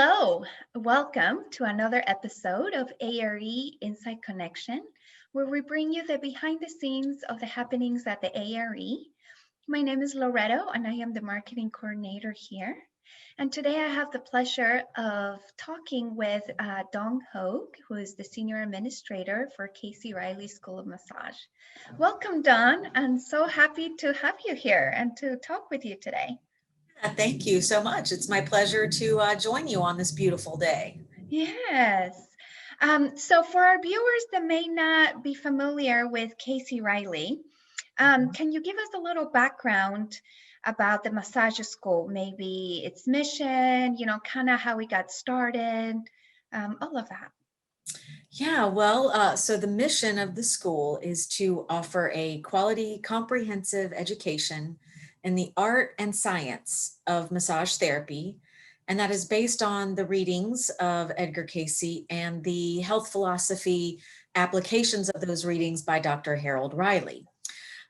Hello, welcome to another episode of A.R.E. Inside Connection, where we bring you the behind the scenes of the happenings at the A.R.E. My name is Loretto, and I am the marketing coordinator here. And today I have the pleasure of talking with Dawn Hogue, who is the senior administrator for CayceReilly School of Massage. Welcome, Dawn. I'm so happy to have you here and to talk with you today. Thank you so much. It's my pleasure to join you on this beautiful day. Yes. So for our viewers that may not be familiar with CayceReilly, can you give us a little background about the massage school, maybe its mission, kind of how we got started, all of that. So the mission of the school is to offer a quality, comprehensive education in the art and science of massage therapy. And that is based on the readings of Edgar Cayce and the health philosophy applications of those readings by Dr. Harold Reilly.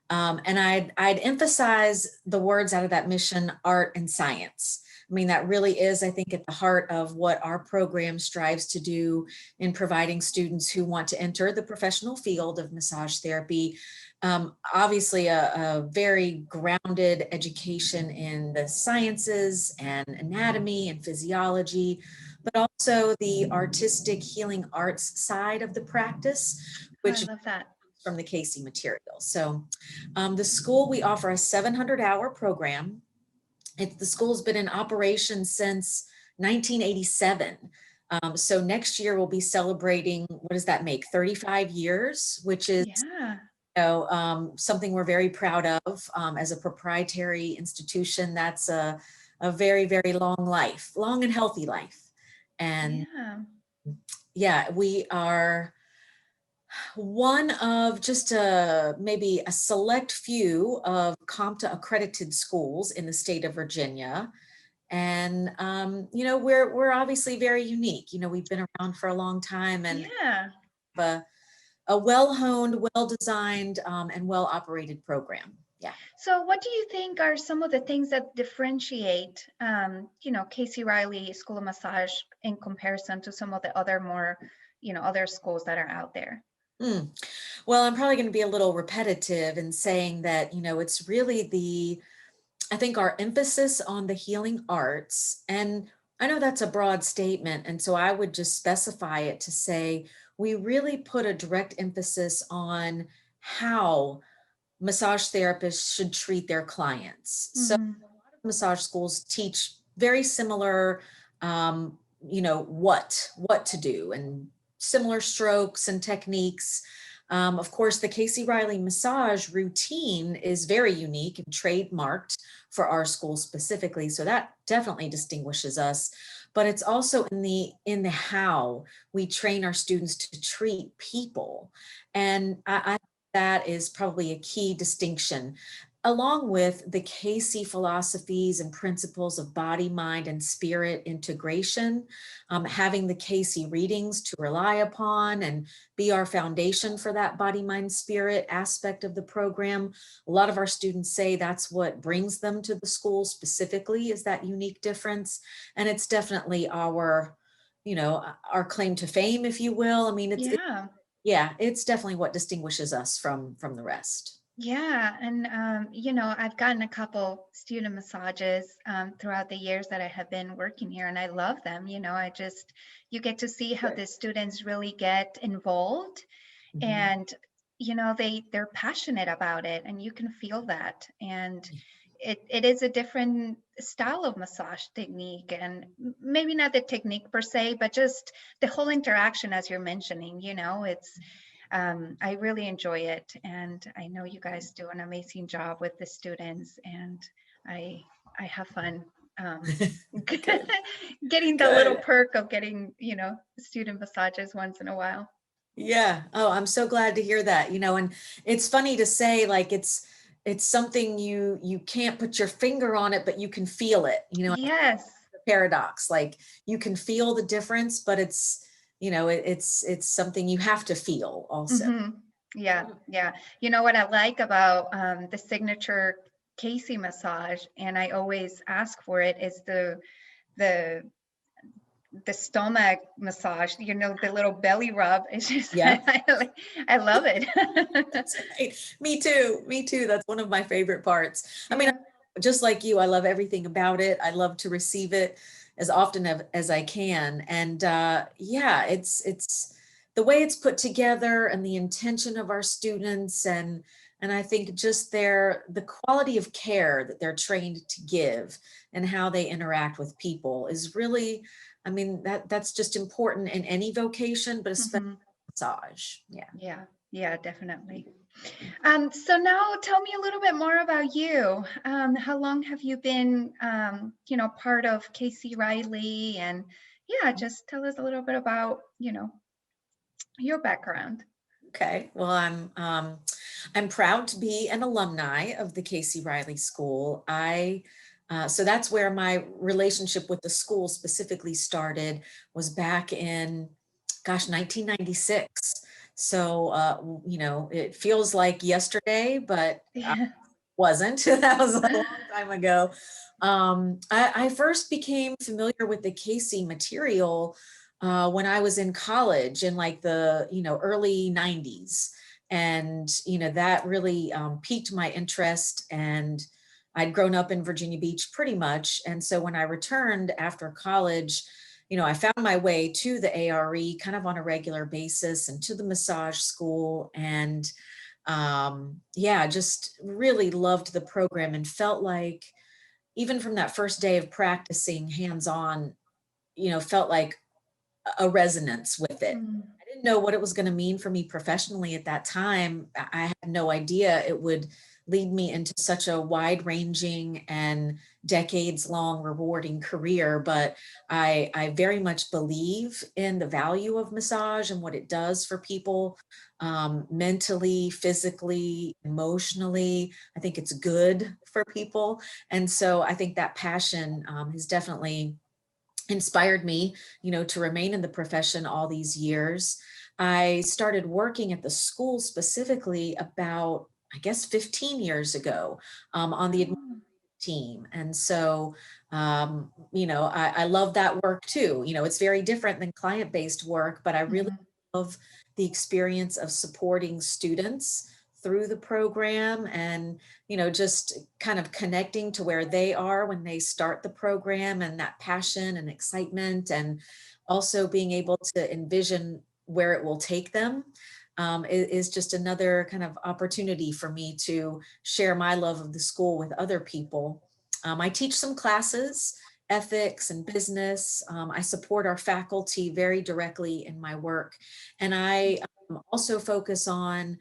And I'd emphasize the words out of that mission, art and science. I mean, that really is, I think, at the heart of what our program strives to do in providing students who want to enter the professional field of massage therapy. Obviously, a very grounded education in the sciences and anatomy and physiology, but also the artistic healing arts side of the practice, Oh, I which love that. from the Cayce material. So the school, we offer a 700-hour program. The school's been in operation since 1987. So next year we'll be celebrating, what does that make, 35 years, which is Yeah, something we're very proud of as a proprietary institution. That's a very, very long life, long and healthy life. And yeah. yeah, we are one of just maybe a select few of CompTIA accredited schools in the state of Virginia. And, we're obviously very unique. We've been around for a long time and Yeah. have a well-honed, well-designed, and well-operated program. Yeah. So what do you think are some of the things that differentiate, CayceReilly School of Massage in comparison to some of the other more, other schools that are out there? Mm. Well, I'm probably going to be a little repetitive in saying that, it's really I think our emphasis on the healing arts, and I know that's a broad statement, and so I would just specify it to say we really put a direct emphasis on how massage therapists should treat their clients. So Mm-hmm. massage schools teach very similar, what to do and similar strokes and techniques. Of course, the CayceReilly massage routine is very unique and trademarked for our school specifically. So that definitely distinguishes us. But it's also in the how we train our students to treat people. And I think that is probably a key distinction, along with the Cayce philosophies and principles of body, mind, and spirit integration, having the Cayce readings to rely upon and be our foundation for that body, mind, spirit aspect of the program. A lot of our students say that's what brings them to the school specifically, is that unique difference. And it's definitely our claim to fame, if you will. I mean, Yeah. it's definitely what distinguishes us from the rest. Yeah, and I've gotten a couple student massages throughout the years that I have been working here, and I love them. You get to see how Good. the students really get involved, Mhm. and they're passionate about it, and you can feel that. And it is a different style of massage technique, and maybe not the technique per se, but just the whole interaction, as you're mentioning. I really enjoy it, and I know you guys do an amazing job with the students, and I I have fun Good, getting the little good. perk of getting student massages once in a while. Yeah. Oh, I'm so glad to hear that. And it's funny to say, like, it's something you can't put your finger on it, but you can feel it. Yes. The paradox. Like, you can feel the difference, but it's something you have to feel also. Hmm. Yeah, yeah. You know what I like about the signature Cayce massage, and I always ask for it, is the the stomach massage, you know, the little belly rub. It's just, Yeah. I love it. That's right. Me too. Me too. That's one of my favorite parts. I mean, Yeah. just like you, I love everything about it. I love to receive it as often as I can. And yeah, it's the way it's put together and the intention of our students, and I think just the quality of care that they're trained to give and how they interact with people is really, I mean, that's just important in any vocation, but especially Mhm. massage. Yeah. Yeah. Yeah, definitely. So now tell me a little bit more about you. How long have you been, you know, part of CayceReilly? And yeah, just tell us a little bit about, you know, your background. Okay, well, I'm proud to be an alumni of the Reilly School. So that's where my relationship with the school specifically started, was back in, gosh, 1996. So, you know, it feels like yesterday, but Yeah. wasn't. That was a long time ago. I first became familiar with the Cayce material when I was in college in like the, you know, early 90s. And, you know, that really piqued my interest. And I'd grown up in Virginia Beach pretty much. And so when I returned after college, you know, I found my way to the A.R.E kind of on a regular basis, and to the massage school. And yeah, just really loved the program, and felt like even from that first day of practicing hands-on, you know, felt like a resonance with it. Mm. I didn't know what it was going to mean for me professionally at that time. I had no idea it would lead me into such a wide-ranging and decades-long rewarding career, but I very much believe in the value of massage and what it does for people, mentally, physically, emotionally. I think it's good for people. And so I think that passion has definitely inspired me, you know, to remain in the profession all these years. I started working at the school specifically about, I guess, 15 years ago, on the Oh. team. And so, you know, I love that work too. You know, it's very different than client-based work, but I really Mhm. love the experience of supporting students through the program, and, you know, just kind of connecting to where they are when they start the program, and that passion and excitement, and also being able to envision where it will take them, is just another kind of opportunity for me to share my love of the school with other people. I teach some classes, ethics and business. I support our faculty very directly in my work. And I also focus on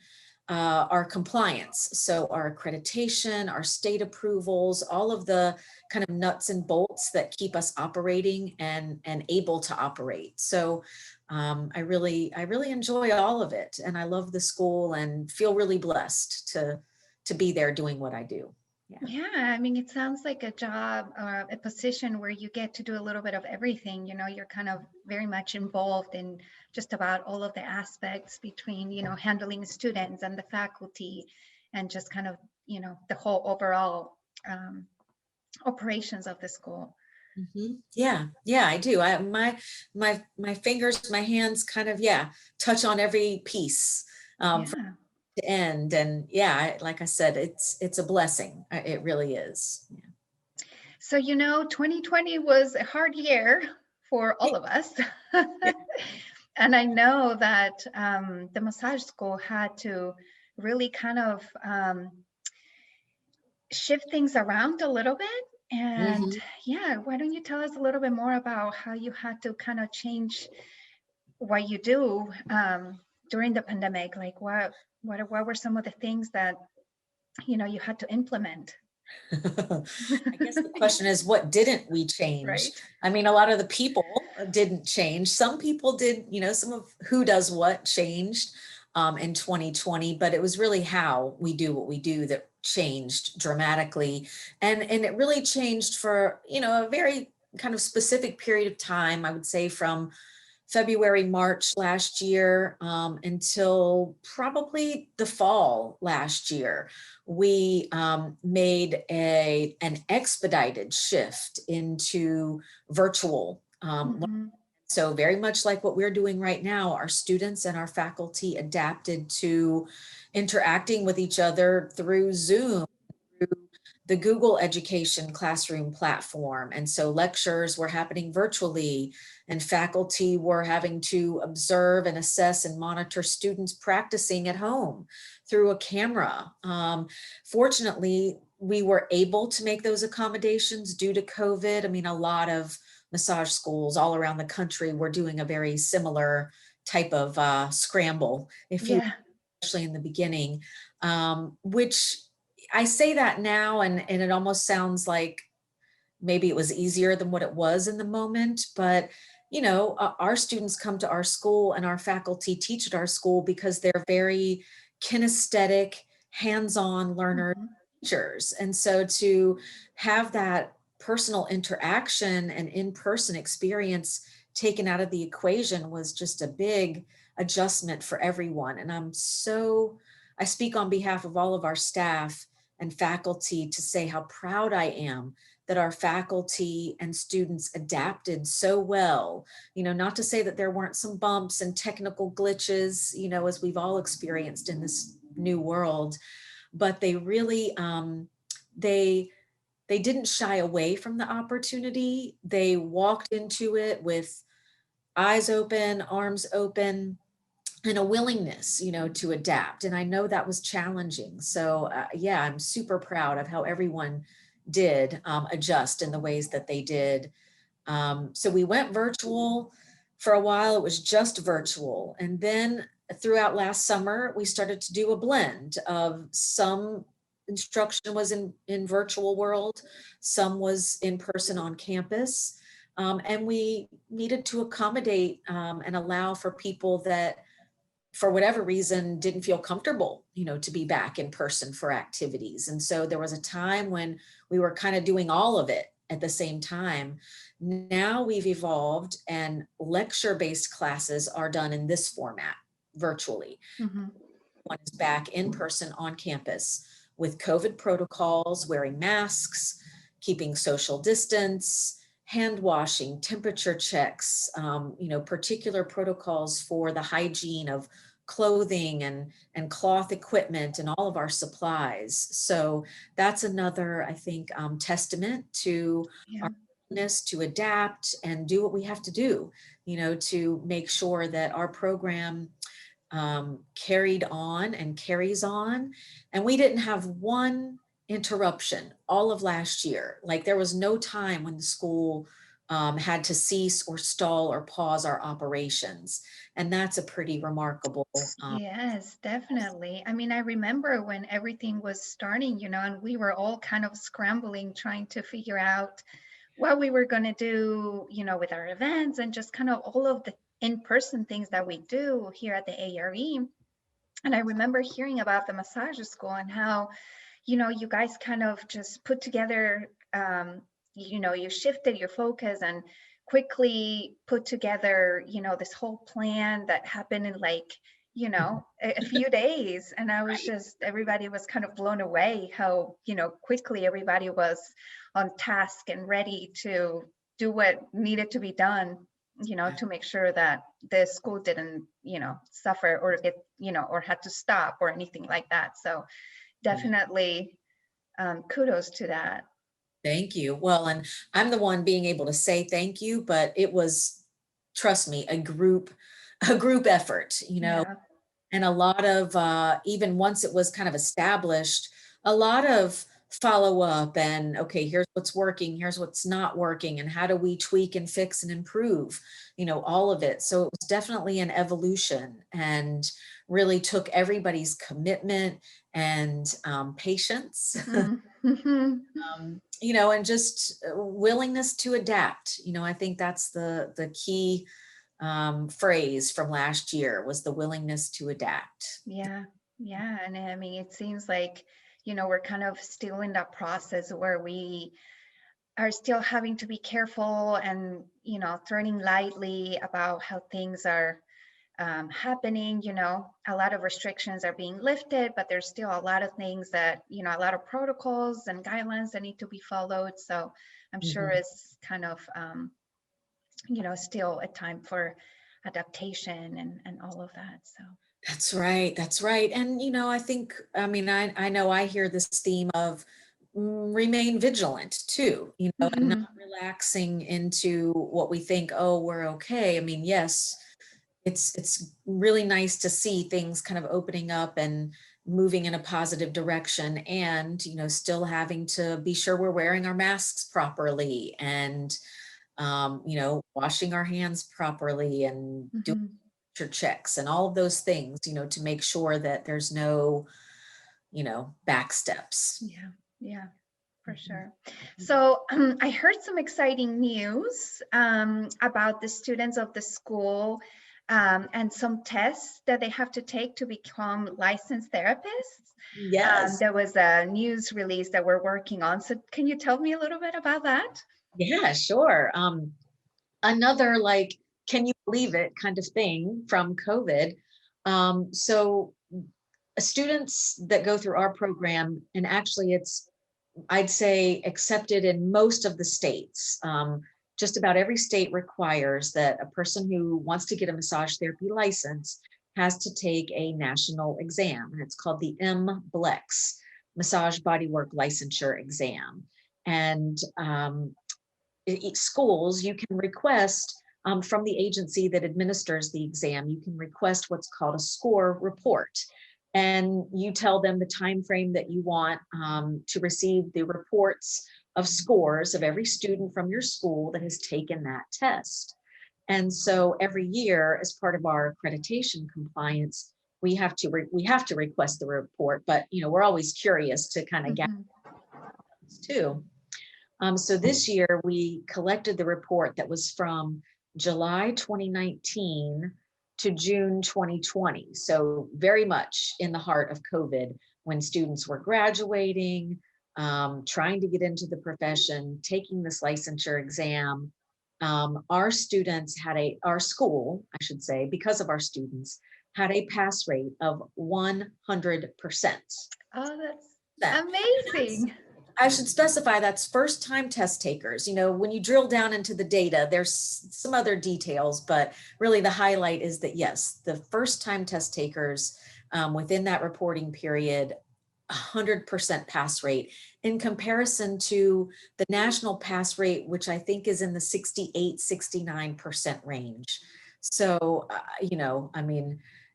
our compliance. So our accreditation, our state approvals, all of the kind of nuts and bolts that keep us operating and able to operate. So I really enjoy all of it, and I love the school and feel really blessed to be there doing what I do. Yeah. Yeah, I mean, it sounds like a job or a position where you get to do a little bit of everything. You know, you're kind of very much involved in just about all of the aspects between, you know, handling students and the faculty, and just kind of, you know, the whole overall um, operations of the school. Yeah, yeah, I do. My fingers, my hands kind of, yeah, touch on every piece from Yeah. to end. And yeah, like I said, it's a blessing. It really is. So, you know, 2020 was a hard year for Yeah. all of us. Yeah. And I know that the massage school had to really kind of shift things around a little bit. And Mhm. yeah, why don't you tell us a little bit more about how you had to kind of change what you do during the pandemic? Like what were some of the things that, you know, you had to implement? I guess the question is, what didn't we change? Right. I mean, a lot of the people didn't change. Some people did, you know, some of who does what changed in 2020, but it was really how we do what we do that changed dramatically. And it really changed for, you know, a very kind of specific period of time, I would say from February, March last year until probably the fall last year. We made an expedited shift into virtual Mhm. So very much like what we're doing right now, our students and our faculty adapted to interacting with each other through Zoom, through the Google Education Classroom platform. And so lectures were happening virtually, and faculty were having to observe and assess and monitor students practicing at home through a camera. Fortunately, we were able to make those accommodations due to COVID. I mean, a lot of massage schools all around the country were doing a very similar type of scramble, if you, Yeah. especially in the beginning, which I say that now, and it almost sounds like maybe it was easier than what it was in the moment. But, you know, our students come to our school and our faculty teach at our school because they're very kinesthetic, hands-on learners, Mhm. teachers. And so to have that personal interaction and in-person experience taken out of the equation was just a big adjustment for everyone. And I speak on behalf of all of our staff and faculty to say how proud I am that our faculty and students adapted so well. You know, not to say that there weren't some bumps and technical glitches, you know, as we've all experienced in this new world, but they really, they they didn't shy away from the opportunity. They walked into it with eyes open, arms open, and a willingness, you know, to adapt. And I know that was challenging. So yeah, I'm super proud of how everyone did adjust in the ways that they did. So we went virtual for a while. It was just virtual. And then throughout last summer, we started to do a blend of some instruction was in virtual world, some was in person on campus. And we needed to accommodate and allow for people that for whatever reason didn't feel comfortable, you know, to be back in person for activities. And so there was a time when we were kind of doing all of it at the same time. Now we've evolved and lecture-based classes are done in this format virtually. Mhm. One is back in person on campus with COVID protocols, wearing masks, keeping social distance, hand washing, temperature checks, you know, particular protocols for the hygiene of clothing and cloth equipment and all of our supplies. So that's another, I think, testament to Yeah. our willingness to adapt and do what we have to do, you know, to make sure that our program carried on and carries on. And we didn't have one interruption all of last year. Like there was no time when the school had to cease or stall or pause our operations. And that's a pretty remarkable. Yes, definitely. I mean, I remember when everything was starting, and we were all kind of scrambling, trying to figure out what we were going to do, with our events and just kind of all of the in-person things that we do here at the A.R.E. And I remember hearing about the massage school and how, you guys kind of just put together, you shifted your focus and quickly put together, this whole plan that happened in like, a few days. And I was just, everybody was kind of blown away how, quickly everybody was on task and ready to do what needed to be done, to make sure that the school didn't, suffer or get, or had to stop or anything like that. So definitely kudos to that. Thank you. Well, and I'm the one being able to say thank you, but it was, trust me, a group effort, you know. Yeah. And a lot of even once it was kind of established, a lot of follow up and okay, here's what's working, here's what's not working, and how do we tweak and fix and improve, you know, all of it. So it was definitely an evolution and really took everybody's commitment and patience. Mm-hmm. You know, and just willingness to adapt. You know, I think that's the key phrase from last year was the willingness to adapt. Yeah. Yeah. And I mean, it seems like, we're kind of still in that process where we are still having to be careful and, turning lightly about how things are happening. A lot of restrictions are being lifted, but there's still a lot of things that, a lot of protocols and guidelines that need to be followed. So I'm sure Mhm. it's kind of still a time for adaptation and all of that. So. That's right. That's right. And, I think, I know I hear this theme of remain vigilant too, and not Mhm. relaxing into what we think, oh, we're okay. I mean, yes, it's really nice to see things kind of opening up and moving in a positive direction, and, still having to be sure we're wearing our masks properly, and, washing our hands properly, and doing Mhm. checks and all of those things, to make sure that there's no, back steps. Yeah, yeah, for Mhm. sure. So I heard some exciting news about the students of the school and some tests that they have to take to become licensed therapists. Yes. There was a news release that we're working on. So can you tell me a little bit about that? Yeah, sure. Another like, can you believe it kind of thing from COVID. So students that go through our program, and actually it's, I'd say, accepted in most of the states. Just about every state requires that a person who wants to get a massage therapy license has to take a national exam, and it's called the MBLEX, Massage Bodywork Licensure Exam. And schools, you can request from the agency that administers the exam, you can request what's called a score report. And you tell them the time frame that you want to receive the reports of scores of every student from your school that has taken that test. And so every year, as part of our accreditation compliance, we have to request the report, but we're always curious to kind of get Mhm. too. So this year we collected the report that was from July 2019 to June 2020. So very much in the heart of COVID, when students were graduating, trying to get into the profession, taking this licensure exam. Our students had our school, I should say, because of our students, had a pass rate of 100%. Oh, that's That amazing. I should specify that's first time test takers. When you drill down into the data, there's some other details, but really the highlight is that yes, the first time test takers within that reporting period, 100% pass rate in comparison to the national pass rate, which I think is in the 68, 69% range. So,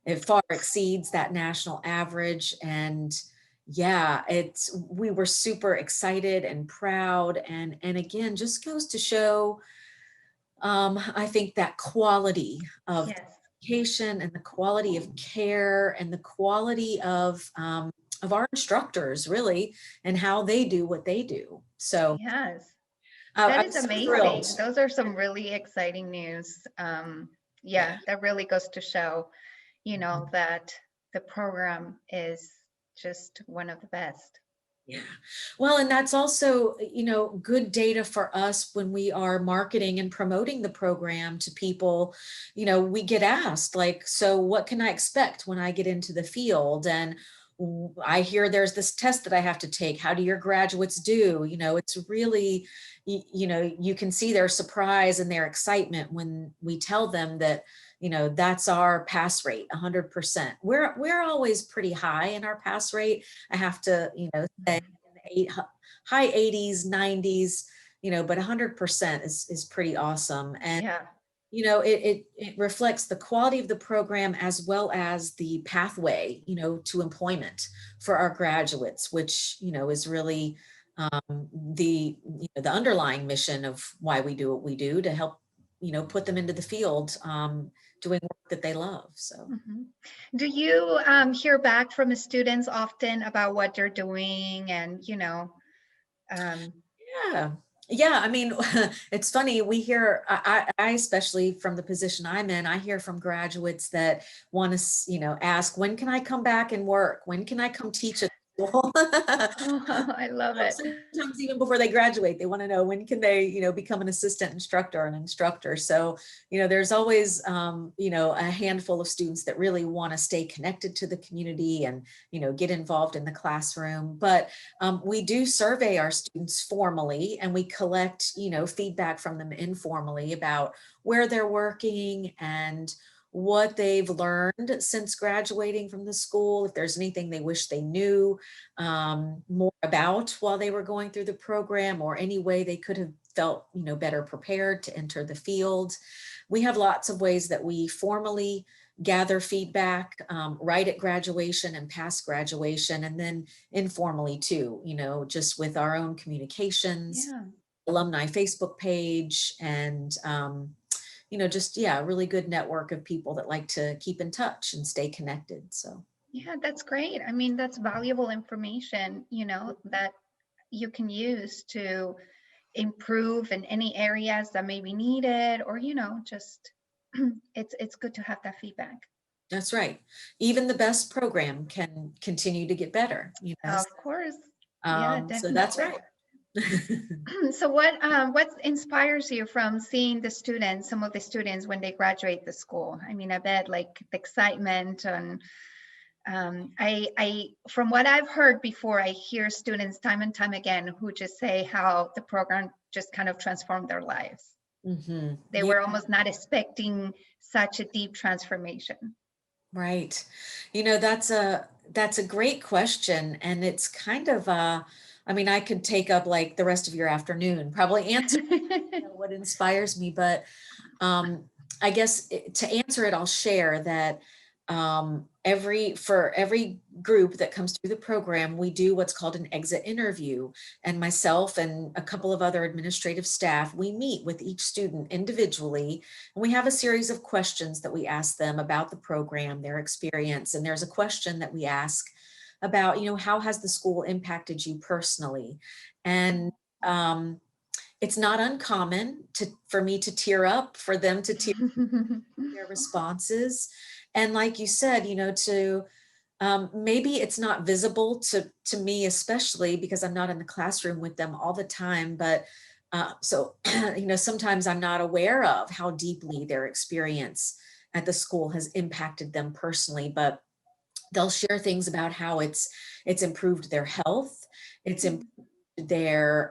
it far exceeds that national average. And yeah, we were super excited and proud, and again, just goes to show, I think, that quality of Yes. education, and the quality of care, and the quality of our instructors, really, and how they do what they do. So Yes. I That is was so thrilled. amazing. Those are some really exciting news. Yeah. Yeah, that really goes to show, that the program is just one of the best. Yeah. Well, and that's also, good data for us when we are marketing and promoting the program to people. We get asked, like, so what can I expect when I get into the field? And I hear there's this test that I have to take. How do your graduates do? It's really, you can see their surprise and their excitement when we tell them that, that's our pass rate, 100%. We're always pretty high in our pass rate. I have to, say in the high 80s, 90s, but 100% is pretty awesome. And, Yeah. it reflects the quality of the program as well as the pathway, to employment for our graduates, which, is really the underlying mission of why we do what we do, to help, put them into the field, doing work that they love. So. Mhm. Do you hear back from the students often about what they're doing and, um, Yeah. Yeah. I mean, it's funny. We hear, I especially from the position I'm in, I hear from graduates that want to, ask, when can I come back and work? When can I come teach a school. Oh, I love it. Sometimes even before they graduate, they want to know when can they, become an assistant instructor or an instructor. So, there's always, a handful of students that really want to stay connected to the community and, get involved in the classroom. But we do survey our students formally, and we collect, feedback from them informally about where they're working and what they've learned since graduating from the school, if there's anything they wish they knew more about while they were going through the program, or any way they could have felt, better prepared to enter the field. We have lots of ways that we formally gather feedback right at graduation and past graduation, and then informally too, just with our own communications, Yeah. alumni Facebook page, and just, yeah, a really good network of people that like to keep in touch and stay connected. So Yeah, that's great. I mean, that's valuable information, that you can use to improve in any areas that may be needed, or, just it's good to have that feedback. that's right. Even the best program can continue to get better, Of course. Yeah, so that's definitely. right. So what inspires you from seeing the students, some of the students when they graduate the school? I mean, I bet like the excitement and I from what I've heard before, I hear students time and time again who just say how the program just kind of transformed their lives. They Yeah, were almost not expecting such a deep transformation. right. That's a great question. And it's kind of I mean, I could take up like the rest of your afternoon, probably answer what inspires me, but I guess to answer it, I'll share that for every group that comes through the program, we do what's called an exit interview. And myself and a couple of other administrative staff, we meet with each student individually, and we have a series of questions that we ask them about the program, their experience. And there's a question that we ask about, how has the school impacted you personally? And it's not uncommon for me to tear up, for them to tear their responses. And like you said, to maybe it's not visible to me, especially because I'm not in the classroom with them all the time. But so, sometimes I'm not aware of how deeply their experience at the school has impacted them personally. But they'll share things about how it's improved their health, it's improved their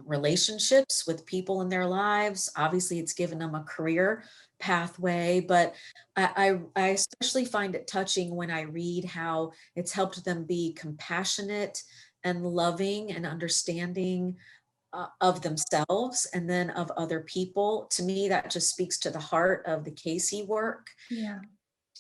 relationships with people in their lives. Obviously, it's given them a career pathway, but I especially find it touching when I read how it's helped them be compassionate and loving and understanding of themselves and then of other people. To me, that just speaks to the heart of the Cayce work, Yeah.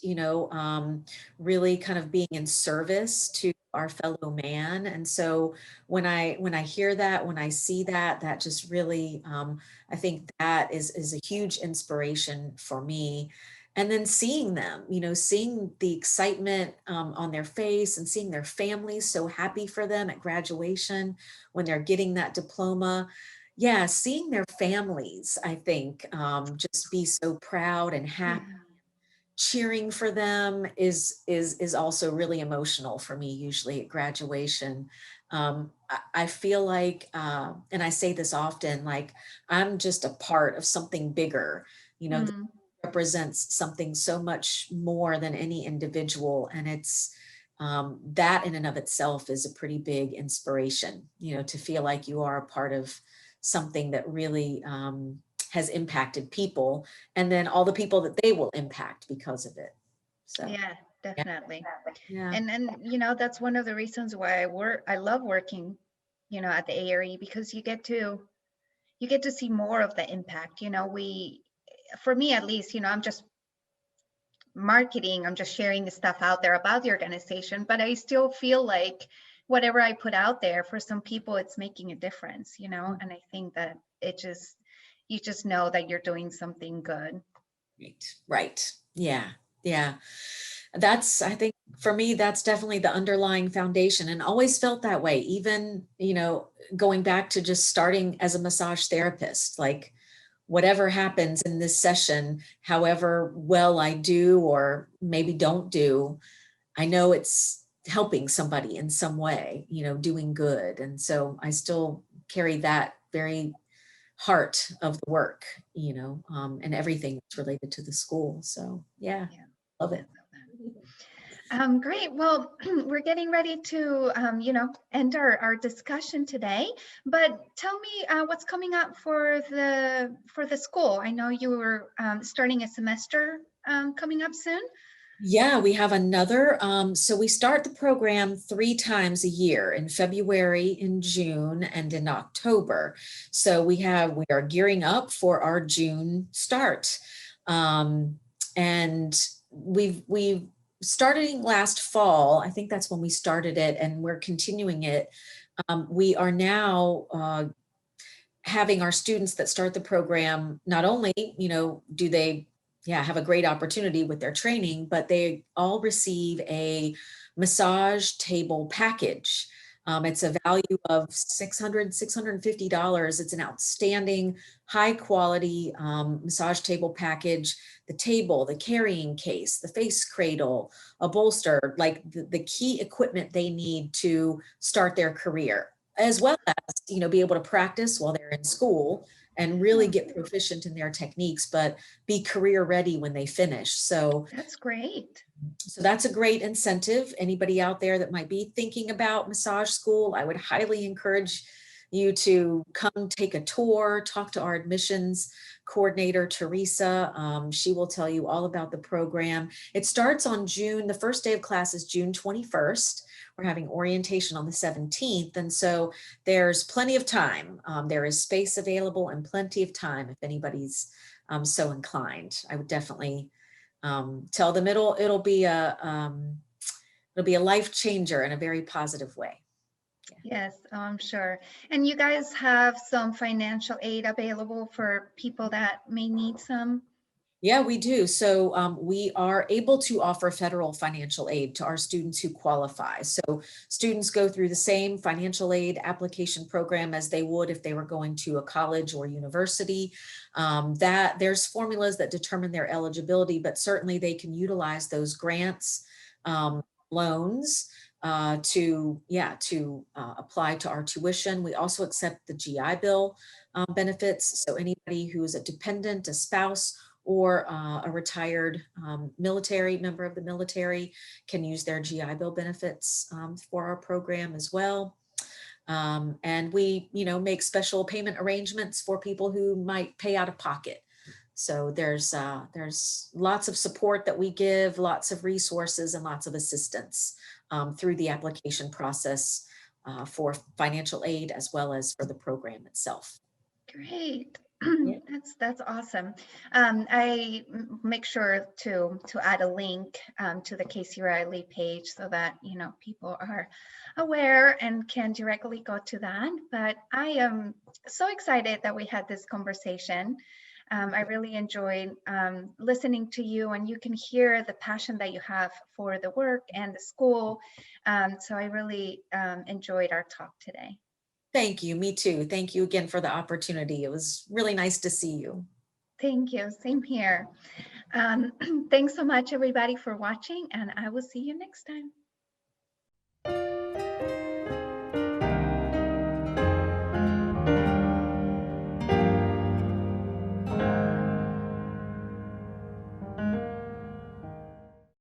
you know, really kind of being in service to our fellow man. And so when I hear that, when I see that, that just really, I think that is a huge inspiration for me. And then seeing them, seeing the excitement on their face, and seeing their families so happy for them at graduation when they're getting that diploma. Yeah, seeing their families, I think, just be so proud and happy, Yeah. cheering for them is also really emotional for me, usually at graduation. I feel like, and I say this often, like I'm just a part of something bigger, that Mm. represents something so much more than any individual. And it's that in and of itself is a pretty big inspiration, to feel like you are a part of something that really has impacted people, and then all the people that they will impact because of it. So, Yeah, yeah. definitely. Yeah. And that's one of the reasons why I love working, at the A.R.E, because you get to see more of the impact. For me at least, I'm just marketing, I'm just sharing the stuff out there about the organization, but I still feel like whatever I put out there, for some people it's making a difference, and I think that you just know that you're doing something good. Right. Right. Yeah. Yeah. I think for me, that's definitely the underlying foundation, and always felt that way. Even, going back to just starting as a massage therapist, like whatever happens in this session, however well I do or maybe don't do, I know helping somebody in some way, doing good. And so I still carry that very heart of the work, and everything that's related to the school. So yeah, Yeah. love I it. love that. Great. Well, we're getting ready to, end our discussion today. But tell me what's coming up for the school. I know you were starting a semester coming up soon. Yeah, we have another. So we start the program 3 times a year, in February, in June, and in October. So we are gearing up for our June start. And we've starting last fall. I think that's when we started it, and we're continuing it. We are now having our students that start the program, not only, do they have a great opportunity with their training, but they all receive a massage table package. It's a value of $650. It's an outstanding, high quality massage table package. The table, the carrying case, the face cradle, a bolster, like the key equipment they need to start their career, as well as, be able to practice while they're in school and really get proficient in their techniques, but be career ready when they finish. That's great. So that's a great incentive. Anybody out there that might be thinking about massage school, I would highly encourage you to come take a tour, talk to our admissions coordinator, Teresa. She will tell you all about the program. It starts on the first day of class is June 21st. We're having orientation on the 17th. And so there's plenty of time. There is space available and plenty of time if anybody's so inclined. I would definitely tell them it'll be a life changer in a very positive way. Yes, I'm sure. And you guys have some financial aid available for people that may need some? Yeah, we do. So we are able to offer federal financial aid to our students who qualify. So students go through the same financial aid application program as they would if they were going to a college or university. That there's formulas that determine their eligibility, but certainly they can utilize those grants, loans to apply to our tuition. We also accept the GI Bill benefits. So anybody who is a dependent, a spouse, or a retired military member of the military can use their GI Bill benefits for our program as well. And we, make special payment arrangements for people who might pay out of pocket. So there's lots of support that we give, lots of resources and lots of assistance through the application process for financial aid as well as for the program itself. Great. Yeah. That's awesome. I make sure to add a link to the CayceReilly page so that people are aware and can directly go to that. But I am so excited that we had this conversation. I really enjoyed listening to you, and you can hear the passion that you have for the work and the school. So I really enjoyed our talk today. Thank you. Me too. Thank you again for the opportunity. It was really nice to see you. Thank you. Same here. Thanks so much, everybody, for watching, and I will see you next time.